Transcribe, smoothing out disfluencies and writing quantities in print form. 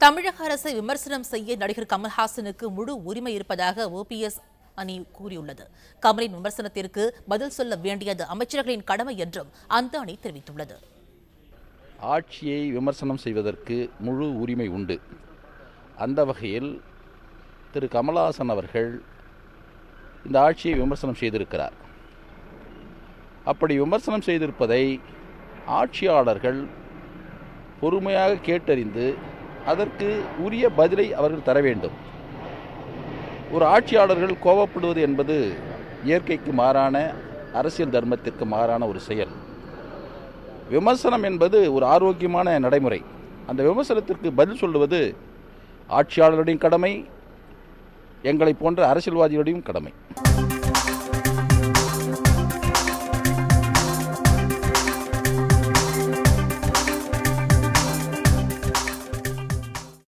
தமிழக அரசை விமர்சனம் செய்ய நடிகர் கமல்ஹாசனுக்கு முழு உரிமை இருப்பதாக ஓபிஎஸ் அணி கூறியுள்ளது. கமலின் விமர்சனத்திற்கு பதில் சொல்ல வேண்டியது அமைச்சர்களின் கடமை என்றும் அந்த அணி தெரிவித்துள்ளது. ஆட்சியை விமர்சனம் செய்வதற்கு முழு உரிமை உண்டு. அந்த வகையில் திரு கமல்ஹாசன் அவர்கள் இந்த ஆட்சியை விமர்சனம் செய்திருக்கிறார். அப்படி விமர்சனம் செய்திருப்பதை ஆட்சியாளர்கள் பொறுமையாக கேட்டறிந்து அதற்கு உரிய பதிலை அவர்கள் தர வேண்டும். ஒரு ஆட்சியாளர்கள் கோபப்படுவது என்பது இயற்கைக்கு மாறான, அரசியல் தர்மத்திற்கு மாறான ஒரு செயல். விமர்சனம் என்பது ஒரு ஆரோக்கியமான நடைமுறை. அந்த விமர்சனத்திற்கு பதில் சொல்லுவது ஆட்சியாளருடைய கடமை, எங்களை போன்ற அரசியல்வாதிகளுடைய கடமை.